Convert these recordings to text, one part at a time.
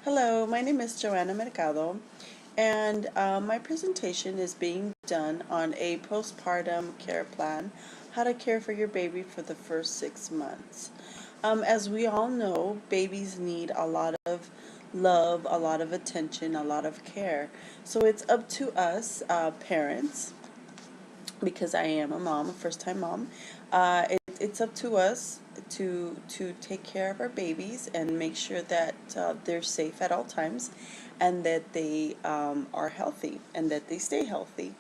Hello, my name is Joanna Mercado, and my presentation is being done on a postpartum care plan, how to care for your baby for the first 6 months. As we all know, babies need a lot of love, a lot of attention, a lot of care. So it's up to us, parents, because I am a mom, a first-time mom. It's up to us to take care of our babies and make sure that they're safe at all times, and that they are healthy and that they stay healthy.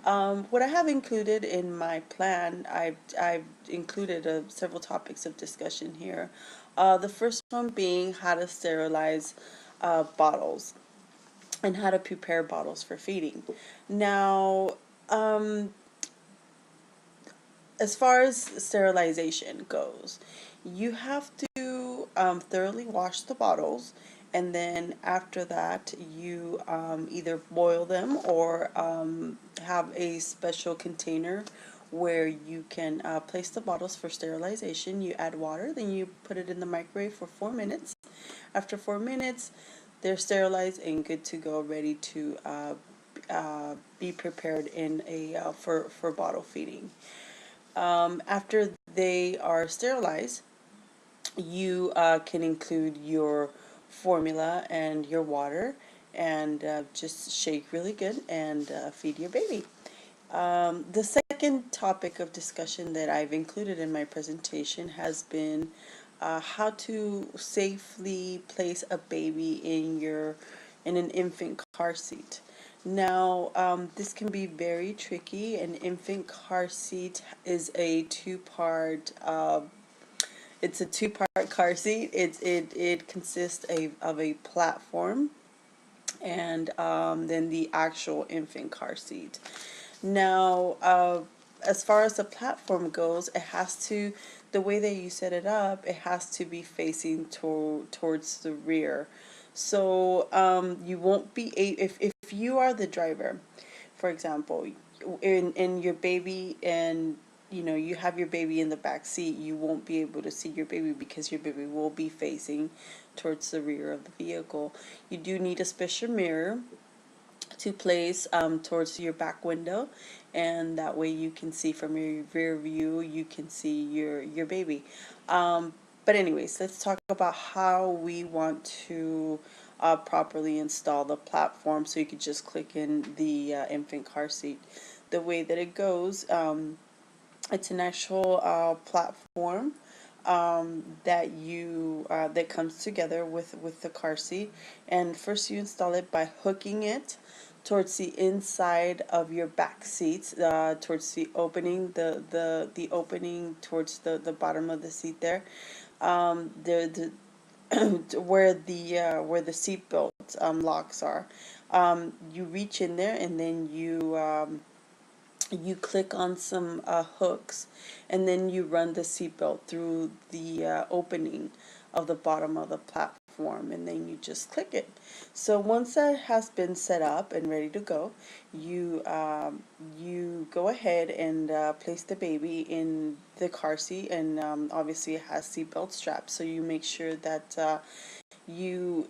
What I have included in my plan, I've included several topics of discussion here. The first one being how to sterilize bottles and how to prepare bottles for feeding. Now, um, as far as sterilization goes, you have to thoroughly wash the bottles, and then after that, you either boil them or have a special container where you can place the bottles for sterilization. You add water, then you put it in the microwave for 4 minutes. After 4 minutes, they're sterilized and good to go, ready to be prepared in a for bottle feeding. After they are sterilized, you can include your formula and your water, and just shake really good and feed your baby. The second topic of discussion that I've included in my presentation has been how to safely place a baby in an infant car seat. Now, this can be very tricky. An infant car seat is a two-part. It's a two-part car seat. It consists of a platform and then the actual infant car seat. Now, as far as the platform goes, the way that you set it up, it has to be facing towards the rear. So you won't be if you are the driver, for example, in your baby, and you have your baby in the back seat, you won't be able to see your baby because your baby will be facing towards the rear of the vehicle. You do need a special mirror to place towards your back window, and that way you can see from your rear view, you can see your baby. But anyways, let's talk about how we want to properly install the platform, so you could just click in the infant car seat. The way that it goes, it's an actual platform that comes together with the car seat. And first you install it by hooking it towards the inside of your back seats, towards the opening, the opening towards the bottom of the seat there. The where the seat belt locks are. You reach in there, and then you click on some hooks, and then you run the seatbelt through the opening of the bottom of the platform, and then you just click it. So once that has been set up and ready to go, you go ahead and place the baby in the car seat, and obviously it has seatbelt straps, so you make sure that you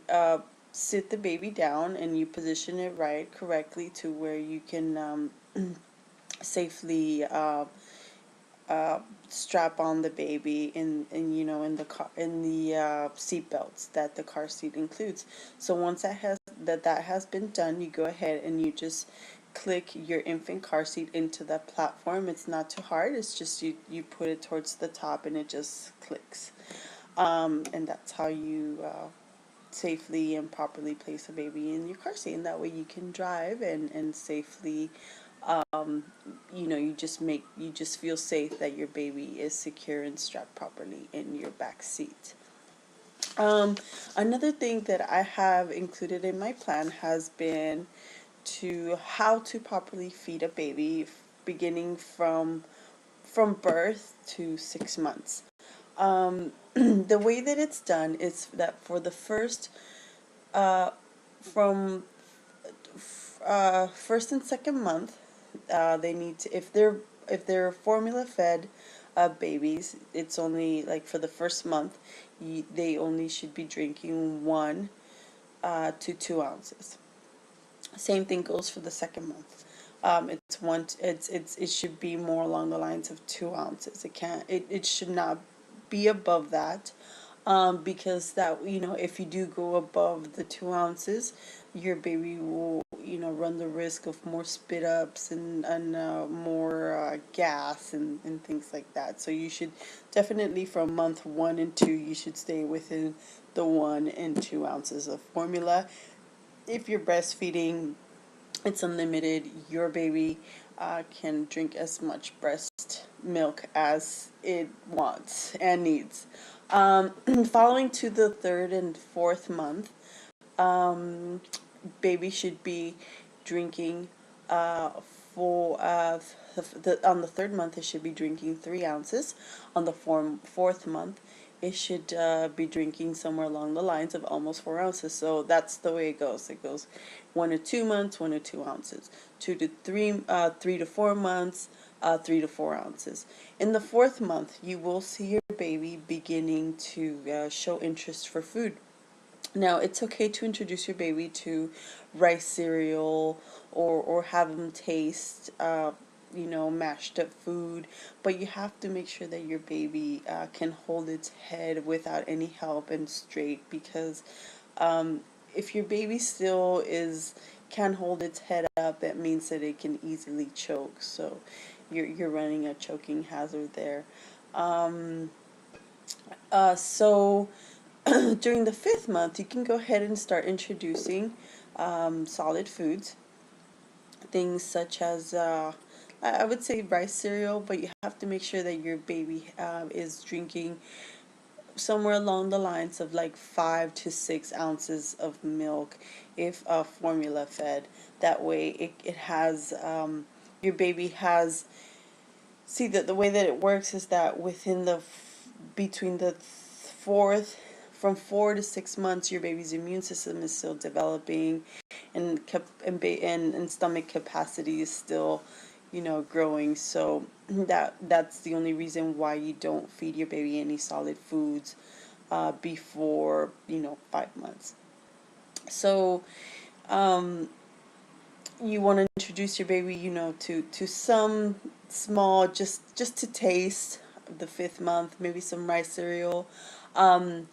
sit the baby down and you position it correctly to where you can safely strap on the baby in the car, in the seat belts that the car seat includes. So once that has been done, you go ahead and you just click your infant car seat into the platform. It's not too hard. It's just you put it towards the top and it just clicks. And that's how you safely and properly place a baby in your car seat, and that way you can drive and safely you just feel safe that your baby is secure and strapped properly in your back seat. Another thing that I have included in my plan has been to how to properly feed a baby beginning from birth to 6 months. The way that it's done is that for the uh, from first and second month, they need to, if they're formula fed babies, it's only like for the first month, they only should be drinking to 2 ounces. Same thing goes for the second month. It should be more along the lines of 2 ounces. It should not be above that, because that, if you do go above the 2 ounces, your baby will, run the risk of more spit ups and more gas and things like that. So you should definitely, from month 1 and 2, you should stay within the 1 and 2 ounces of formula. If you're breastfeeding, it's unlimited. Your baby can drink as much breast milk as it wants and needs. Following to the third and fourth month, um, baby should be drinking for on the third month it should be drinking 3 ounces. On the fourth month it should be drinking somewhere along the lines of almost 4 ounces. So that's the way it goes. It goes 1 to 2 months, 1 to 2 ounces. 2 to 3, 3 to 4 months, 3 to 4 ounces. In the fourth month, you will see your baby beginning to show interest for food. Now, it's okay to introduce your baby to rice cereal, or have them taste, mashed up food, but you have to make sure that your baby can hold its head without any help and straight, because if your baby still can hold its head up, that means that it can easily choke. So you're running a choking hazard there. Um, so during the fifth month, you can go ahead and start introducing solid foods, things such as I would say rice cereal, but you have to make sure that your baby is drinking somewhere along the lines of like 5 to 6 ounces of milk if formula fed. That way it has, your baby has, see, that the way that it works is that within between the fourth, from 4 to 6 months, your baby's immune system is still developing, and stomach capacity is still, growing. So that's the only reason why you don't feed your baby any solid foods before 5 months. So you want to introduce your baby, to some small, just to taste the fifth month, maybe some rice cereal. Um,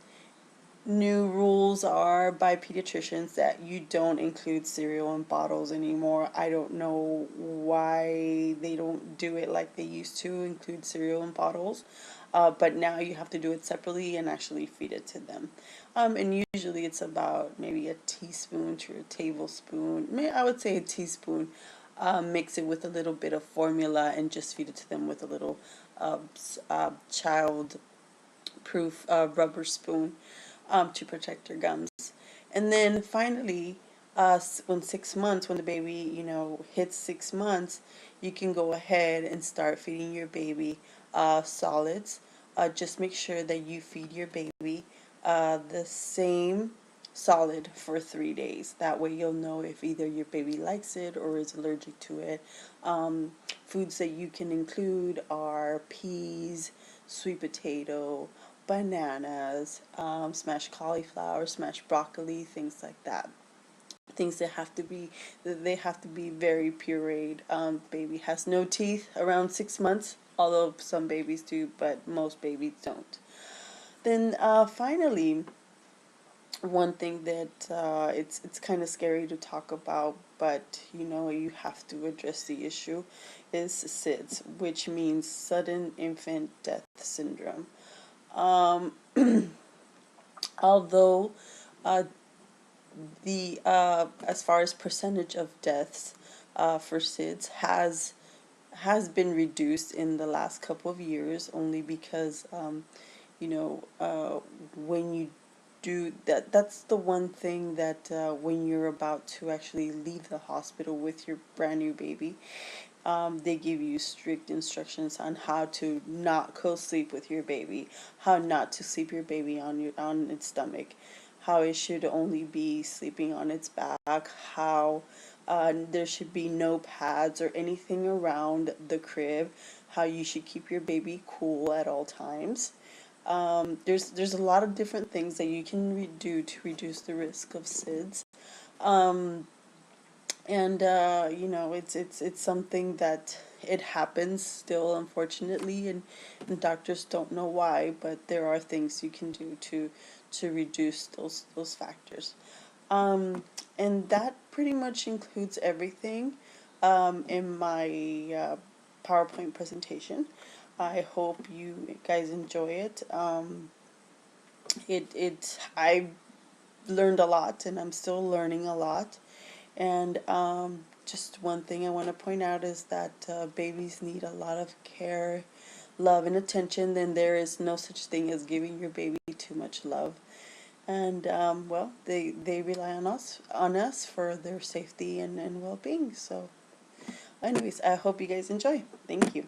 New rules are by pediatricians that you don't include cereal in bottles anymore. I don't know why they don't do it like they used to, include cereal in bottles. But now you have to do it separately and actually feed it to them. And usually it's about maybe a teaspoon to a tablespoon. I would say a teaspoon. Mix it with a little bit of formula and just feed it to them with a little child proof rubber spoon to protect their gums. And then finally, when 6 months, when the baby, hits 6 months, you can go ahead and start feeding your baby solids. Just make sure that you feed your baby the same solid for 3 days. That way you'll know if either your baby likes it or is allergic to it. Foods that you can include are peas, sweet potato, bananas, smashed cauliflower, smashed broccoli, things like that. Things they have to be very pureed. Baby has no teeth around 6 months, although some babies do, but most babies don't. Then finally, one thing that it's kind of scary to talk about, but you have to address the issue, is SIDS, which means sudden infant death syndrome. Um, Although the as far as percentage of deaths for SIDS has been reduced in the last couple of years, only because you know when you do that, that's the one thing that when you're about to actually leave the hospital with your brand new baby, they give you strict instructions on how to not co-sleep with your baby, how not to sleep your baby on its stomach, how it should only be sleeping on its back, how there should be no pads or anything around the crib, how you should keep your baby cool at all times. There's a lot of different things that you can do to reduce the risk of SIDS. Um, and you know, it's something that it happens still, unfortunately, and doctors don't know why, but there are things you can do to reduce those factors. Um, and that pretty much includes everything in my PowerPoint presentation. I hope you guys enjoy it. I learned a lot, and I'm still learning a lot. And just one thing I want to point out is that babies need a lot of care, love, and attention. Then there is no such thing as giving your baby too much love. And well, they rely on us for their safety and well-being. So anyways, I hope you guys enjoy. Thank you.